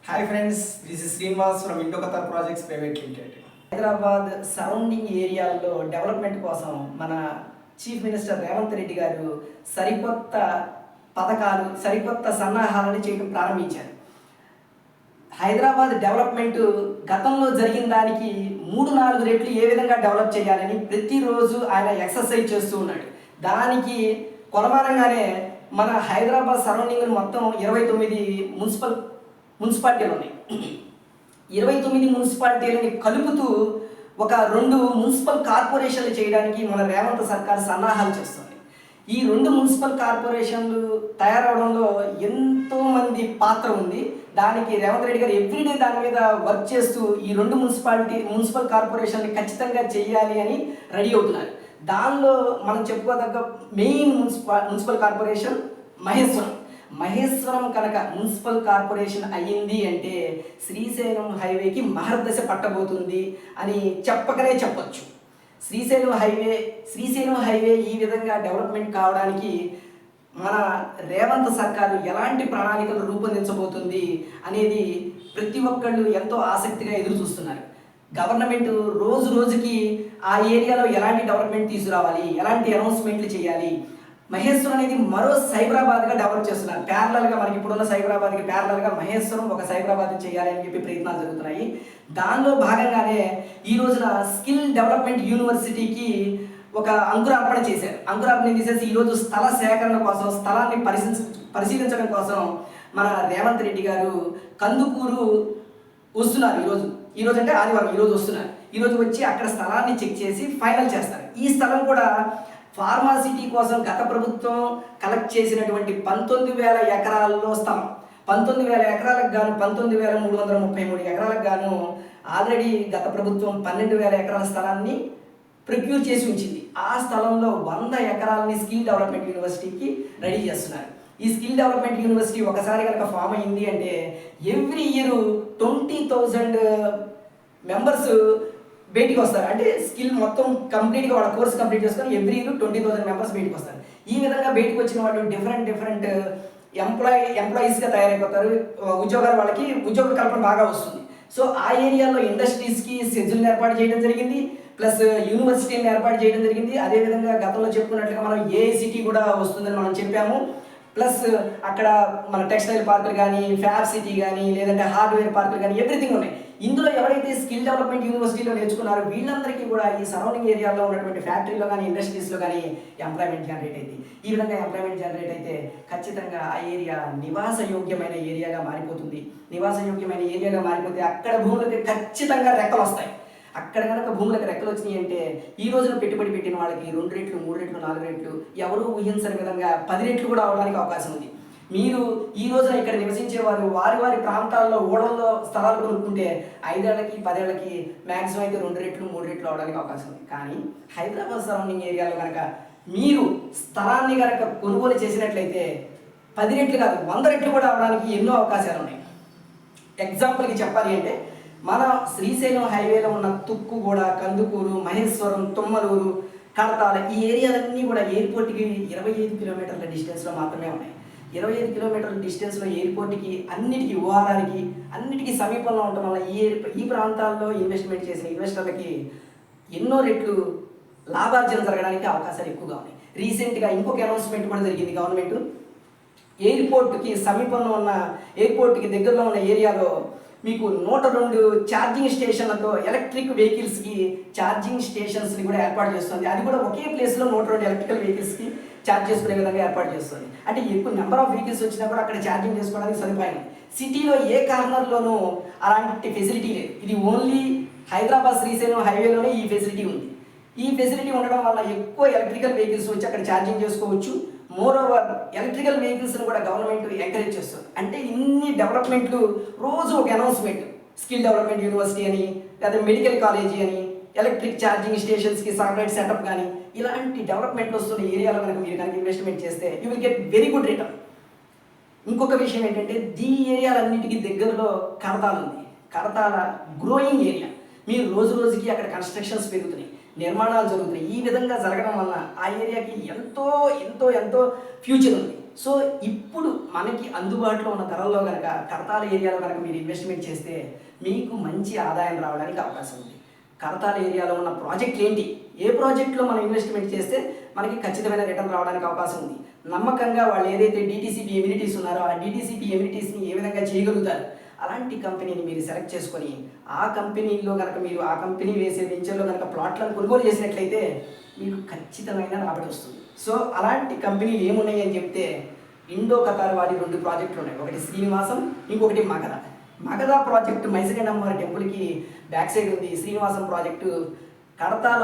Hi friends, this is Srinivas from Indo-Qatar Projects Private Limited. Hyderabad surrounding ఏరియాల్లో development కోసం మన chief minister Revanth Reddy గారు సరికొత్త పథకాలు సరికొత్త సన్నాహాలను చేయడం ప్రారంభించారు. హైదరాబాద్ డెవలప్మెంట్ గతంలో జరిగిన దానికి 3-4 రెట్లు ఏ విధంగా డెవలప్ చేయాలని ప్రతిరోజు ఆయన ఎక్సర్సైజ్ చేస్తూ ఉన్నాడు. దానికి కొలమానంగానే మన హైదరాబాద్ సరౌండింగ్ మొత్తం 29 మున్సిపాలిటీలు ఉన్నాయి. 29 మున్సిపాలిటీలని కలుపుతూ ఒక 2 మున్సిపల్ కార్పొరేషన్లు చేయడానికి మన రేవంత్ సర్కార్ సన్నాహాలు చేస్తుంది. ఈ 2 మున్సిపల్ కార్పొరేషన్లు తయారవడంలో ఎంతోమంది పాత్ర ఉంది. దానికి రేవంత్ రెడ్డి గారు ఎవ్రీడే దాని మీద వర్క్ చేస్తూ ఈ 2 మున్సిపల్ కార్పొరేషన్ని ఖచ్చితంగా చేయాలి అని రెడీ అవుతున్నారు. దానిలో మనం చెప్పుకోదగ్గ మెయిన్ మున్సిపల్ కార్పొరేషన్ మహేశ్వరం కనుక మున్సిపల్ కార్పొరేషన్ అయ్యింది అంటే శ్రీశైలం హైవేకి మహర్దశ పట్టబోతుంది అని చెప్పకనే చెప్పొచ్చు. శ్రీశైలం హైవే ఈ విధంగా డెవలప్మెంట్ కావడానికి మన రేవంత్ సర్కారు ఎలాంటి ప్రణాళికలు రూపొందించబోతుంది అనేది ప్రతి ఒక్కళ్ళు ఎంతో ఆసక్తిగా ఎదురు చూస్తున్నారు. గవర్నమెంట్ రోజు రోజుకి ఆ ఏరియాలో ఎలాంటి డెవలప్మెంట్ తీసుకురావాలి, ఎలాంటి అనౌన్స్మెంట్లు చేయాలి. మహేశ్వరం అనేది మరో సైబరాబాద్గా డెవలప్ చేస్తున్నారు. ప్యారలల్గా మనకి ఇప్పుడున్న సైబరాబాద్కి ప్యారలల్గా మహేశ్వరం ఒక సైబరాబాద్ చేయాలి అని చెప్పి ప్రయత్నాలు జరుగుతున్నాయి. దానిలో భాగంగానే ఈ రోజున స్కిల్ డెవలప్మెంట్ యూనివర్సిటీకి ఒక అంకురార్పణ చేశారు. అంకురార్పణ తీసేసి ఈరోజు స్థల సేకరణ కోసం, స్థలాన్ని పరిశీలించడం కోసం మన రేవంత్ రెడ్డి గారు కందుకూరు వస్తున్నారు. ఈరోజు అంటే ఆదివారం ఈరోజు వస్తున్నారు. ఈరోజు వచ్చి అక్కడ స్థలాన్ని చెక్ చేసి ఫైనల్ చేస్తారు. ఈ స్థలం కూడా ఫార్మాసిటీ కోసం గత ప్రభుత్వం కలెక్ట్ చేసినటువంటి 19,000 ఎకరాల్లో స్థలం, 19,000 ఎకరాలకు గాను 19,333 ఎకరాలకు గాను ఆల్రెడీ గత ప్రభుత్వం 12,000 ఎకరాల స్థలాన్ని ప్రొక్యూర్ చేసి ఉంచింది. ఆ స్థలంలో 100 ఎకరాలని స్కిల్ డెవలప్మెంట్ యూనివర్సిటీకి రెడీ చేస్తున్నారు. ఈ స్కిల్ డెవలప్మెంట్ యూనివర్సిటీ ఒకసారి కనుక ఫామ్ అయింది అంటే ఎవ్రీ ఇయర్ 20,000 మెంబర్స్ బయటికి వస్తారు. అంటే స్కిల్ మొత్తం కంప్లీట్గా వాళ్ళ కోర్స్ కంప్లీట్ చేసుకొని ఎవ్రీ ఇయర్ 20,000 మెంబర్స్ బయటికి వస్తారు. ఈ విధంగా బయటకు వచ్చిన వాళ్ళు డిఫరెంట్ ఎంప్లాయీస్గా తయారైపోతారు. వాళ్ళకి ఉద్యోగ కల్పన బాగా వస్తుంది. సో ఆ ఏరియాలో ఇండస్ట్రీస్కి షెడ్యూల్ని ఏర్పాటు చేయడం జరిగింది, ప్లస్ యూనివర్సిటీని ఏర్పాటు చేయడం జరిగింది. అదేవిధంగా గతంలో చెప్పుకున్నట్లుగా మనం ఏఐసిటీ కూడా వస్తుందని మనం చెప్పాము. ప్లస్ అక్కడ మన టెక్స్టైల్ పార్కులు కానీ, ఫ్యాబ్ సిటీ కానీ, లేదంటే హార్డ్వేర్ పార్కులు కానీ ఎవ్రీథింగ్ ఉన్నాయి. ఇందులో ఎవరైతే స్కిల్ డెవలప్మెంట్ యూనివర్సిటీలో నేర్చుకున్నారో వీళ్ళందరికీ కూడా ఈ సరౌండింగ్ ఏరియాలో ఉన్నటువంటి ఫ్యాక్టరీలో కానీ, ఇండస్ట్రీస్లో కానీ ఎంప్లాయ్మెంట్ జనరేట్ అయింది. ఈ విధంగా ఎంప్లాయ్మెంట్ జనరేట్ అయితే ఖచ్చితంగా ఆ ఏరియా నివాసయోగ్యమైన ఏరియాగా మారిపోతుంది. నివాసయోగ్యమైన ఏరియాగా మారిపోతే అక్కడ భూములకి ఖచ్చితంగా రెక్కలు వస్తాయి. అక్కడ కనుక భూములకు రెక్కలు వచ్చినాయి అంటే ఈ రోజున పెట్టుబడి పెట్టిన వాళ్ళకి 2 రెట్లు, 3 రెట్లు, 4 రెట్లు, ఎవరూ ఊహించని విధంగా 10 రెట్లు కూడా అవడానికి అవకాశం ఉంది. మీరు ఈ రోజున ఇక్కడ నివసించే వారు వారి ప్రాంతాల్లో ఓడల్లో స్థలాలు కొనుక్కుంటే 5 ఏళ్లకి 10 ఏళ్లకి మ్యాక్సిమం అయితే 2 రెట్లు, 3 రెట్లు అవడానికి అవకాశం ఉంది. కానీ హైదరాబాద్ సరౌండింగ్ ఏరియాలో కనుక మీరు స్థలాన్ని కనుక కొనుగోలు చేసినట్లయితే 10 రెట్లు కాదు 100 రెట్లు కూడా అవడానికి ఎన్నో అవకాశాలు ఉన్నాయి. ఎగ్జాంపుల్కి చెప్పాలి అంటే మన శ్రీశైలం హైవేలో ఉన్న తుక్కుగూడ, కందుకూరు, మహేశ్వరం, తుమ్మలూరు, కడతాల ఈ ఏరియాలన్నీ కూడా ఎయిర్పోర్ట్కి 25 కిలోమీటర్ల డిస్టెన్స్లో మాత్రమే ఉన్నాయి. 25 కిలోమీటర్ల డిస్టెన్స్లో ఎయిర్పోర్ట్కి అన్నిటికీ ఓఆర్ఆర్కి అన్నిటికీ సమీపంలో ఉండటం వల్ల ఈ ప్రాంతాల్లో ఇన్వెస్ట్మెంట్ చేసిన ఇన్వెస్టర్లకి ఎన్నో రెట్లు లాభార్జన జరగడానికి అవకాశాలు ఎక్కువగా ఉన్నాయి. రీసెంట్గా ఇంకొక అనౌన్స్మెంట్ కూడా జరిగింది. గవర్నమెంట్ ఎయిర్పోర్ట్కి సమీపంలో ఉన్న ఎయిర్పోర్ట్కి దగ్గరలో ఉన్న ఏరియాలో మీకు 102 ఛార్జింగ్ స్టేషన్లతో ఎలక్ట్రిక్ వెహికల్స్కి ఛార్జింగ్ స్టేషన్స్ని కూడా ఏర్పాటు చేస్తుంది. అది కూడా ఒకే ప్లేస్లో 102 ఎలక్ట్రికల్ వెహికల్స్కి ఛార్జ్ చేసుకునే విధంగా ఏర్పాటు చేస్తుంది. అంటే ఎక్కువ నెంబర్ ఆఫ్ వెహికల్స్ వచ్చినా కూడా అక్కడ ఛార్జింగ్ చేసుకోవడానికి సదుపాయం. సిటీలో ఏ కార్నర్లోనూ అలాంటి ఫెసిలిటీ లేదు. ఇది ఓన్లీ హైదరాబాద్ శ్రీశైలం హైవేలోనే ఈ ఫెసిలిటీ ఉంది. ఈ ఫెసిలిటీ ఉండడం వల్ల ఎక్కువ ఎలక్ట్రికల్ వెహికల్స్ వచ్చి అక్కడ ఛార్జింగ్ చేసుకోవచ్చు. మోర్ ఓవర్ ఎలక్ట్రికల్ వెహికల్స్ని కూడా గవర్నమెంట్ ఎంకరేజ్ చేస్తుంది. అంటే ఇన్ని డెవలప్మెంట్లు రోజు ఒక అనౌన్స్మెంట్, స్కిల్ డెవలప్మెంట్ యూనివర్సిటీ అని, లేదా మెడికల్ కాలేజీ అని, ఎలక్ట్రిక్ ఛార్జింగ్ స్టేషన్స్కి సపరేట్ సెటప్ కానీ ఇలాంటి డెవలప్మెంట్లు వస్తున్న ఏరియాలో కనుక మీరు కనుక ఇన్వెస్ట్మెంట్ చేస్తే you will get very good return. ఇంకొక విషయం ఏంటంటే ఈ ఏరియాలన్నిటికీ దగ్గరలో కడతాల ఉంది. కడతాల గ్రోయింగ్ ఏరియా. మీరు రోజు రోజుకి అక్కడ కన్స్ట్రక్షన్స్ పెరుగుతున్నాయి, నిర్మాణాలు జరుగుతున్నాయి. ఈ విధంగా జరగడం వల్ల ఆ ఏరియాకి ఎంతో ఎంతో ఎంతో ఫ్యూచర్ ఉంది. సో ఇప్పుడు మనకి అందుబాటులో ఉన్న ధరల్లో కనుక కడతాల ఏరియాలో కనుక మీరు ఇన్వెస్ట్మెంట్ చేస్తే మీకు మంచి ఆదాయం రావడానికి అవకాశం ఉంది. కడతాల ఏరియాలో ఉన్న ప్రాజెక్ట్ ఏంటి, ఏ ప్రాజెక్ట్లో మనం ఇన్వెస్ట్మెంట్ చేస్తే మనకి ఖచ్చితమైన రిటర్న్ రావడానికి అవకాశం ఉంది, నమ్మకంగా వాళ్ళు ఏదైతే డిటిసిపి ఎమ్యూనిటీస్ ఉన్నారో ఆ డిటిసిపి ఎమ్యూనిటీస్ని ఏ విధంగా చేయగలుగుతారు, అలాంటి కంపెనీని మీరు సెలెక్ట్ చేసుకొని ఆ కంపెనీలో కనుక మీరు ఆ కంపెనీ వేసే వెంచర్లో కనుక ప్లాట్లను కొనుగోలు చేసినట్లయితే మీకు ఖచ్చితమైన రాబడి వస్తుంది. సో అలాంటి కంపెనీలు ఏమున్నాయి అని చెప్తే ఇండో ఖతార్ వాడి 2 ప్రాజెక్టులు ఉన్నాయి. ఒకటి శ్రీనివాసం, ఇంకొకటి మగధ. మగధ ప్రాజెక్టు మైసగండమ్మవారి టెంపుల్కి బ్యాక్ సైడ్ ఉంది. శ్రీనివాసం ప్రాజెక్టు కడతాల